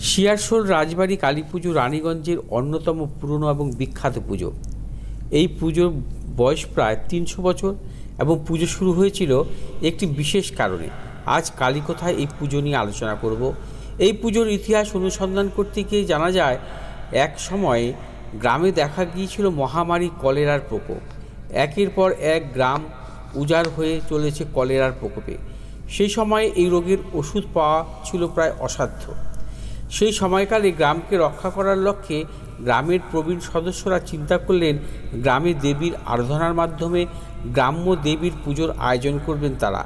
শিয়ারশোল রাজবাড়ি কালী পুজো রানীগঞ্জের অন্যতম পুরনো এবং বিখ্যাত পুজো। এই পুজোর বয়স প্রায় ৩০০ বছর এবং পুজো শুরু হয়েছিল একটি বিশেষ কারণে। আজ কালীকথায় এই পুজো নিয়ে আলোচনা করব। এই পুজোর ইতিহাস অনুসন্ধান করতে গিয়ে জানা যায়, এক সময়ে গ্রামে দেখা গিয়েছিল মহামারী কলেরার প্রকোপ। একের পর এক গ্রাম উজাড় হয়ে চলেছে কলেরার প্রকোপে। সেই সময়ে এই রোগের ওষুধ পাওয়া ছিল প্রায় অসাধ্য। সেই সময়কালে গ্রামকে রক্ষা করার লক্ষ্যে গ্রামের প্রবীণ সদস্যরা চিন্তা করলেন, গ্রামে দেবীর আরাধনার মাধ্যমে গ্রাম্য দেবীর পুজোর আয়োজন করবেন তারা।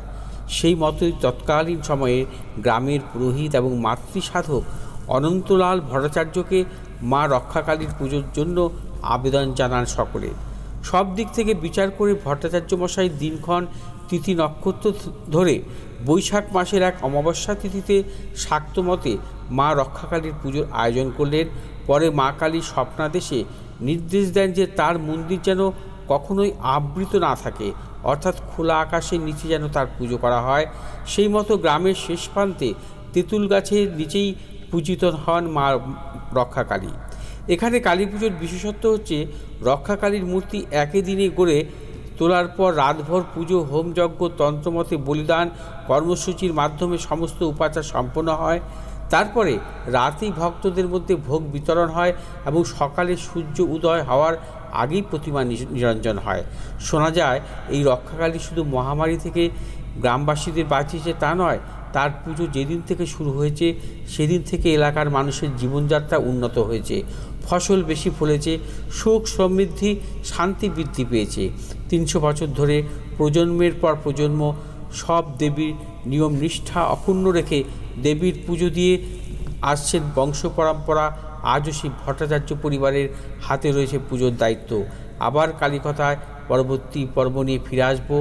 সেই মতোই তৎকালীন সময়ে গ্রামের পুরোহিত এবং মাতৃসাধক অনন্তলাল ভট্টাচার্যকে মা রক্ষাকালীর পুজোর জন্য আবেদন জানান সকলে। সব দিক থেকে বিচার করে ভট্টাচার্য মশাই দিনক্ষণ তিথি নক্ষত্র ধরে বৈশাখ মাসের এক অমাবস্যা তিথিতে শাক্ত মতে মা রক্ষাকালীর পুজোর আয়োজন করলেন। পরে মা কালী স্বপ্নাদেশে নির্দেশ দেন যে তার মন্দির যেন কখনোই আবৃত না থাকে, অর্থাৎ খোলা আকাশের নিচে যেন তার পুজো করা হয়। সেই মতো গ্রামের শেষ প্রান্তে তেঁতুল গাছের নিচেই পূজিত হন মা রক্ষাকালী। এখানে কালী পুজোর বিশেষত্ব হচ্ছে, রক্ষাকালীর মূর্তি একই দিনে গড়ে তোলার পর রাতভর পুজো, হোমযজ্ঞ, তন্ত্রমতে বলিদান কর্মসূচির মাধ্যমে সমস্ত উপাচার সম্পন্ন হয়। তারপরে রাতেই ভক্তদের মধ্যে ভোগ বিতরণ হয় এবং সকালে সূর্য উদয় হওয়ার আগেই প্রতিমা নিরঞ্জন হয়। শোনা যায়, এই রক্ষাকালী শুধু মহামারী থেকে গ্রামবাসীদের বাঁচিয়েছে তা নয়, তার পুজো যেদিন থেকে শুরু হয়েছে সেদিন থেকে এলাকার মানুষের জীবনযাত্রা উন্নত হয়েছে, ফসল বেশি ফলেছে, সুখ সমৃদ্ধি শান্তি বৃদ্ধি পেয়েছে। ৩০০ বছর ধরে প্রজন্মের পর প্রজন্ম সব দেবীর নিয়ম নিষ্ঠা অক্ষুণ্ণ রেখে দেবীর পুজো দিয়ে আসছেন বংশ পরম্পরা। আজও সেই ভট্টাচার্য পরিবারের হাতে রয়েছে পুজোর দায়িত্ব। আবার কালীকথায় পরবর্তী পর্ব নিয়ে ফিরে আসবো।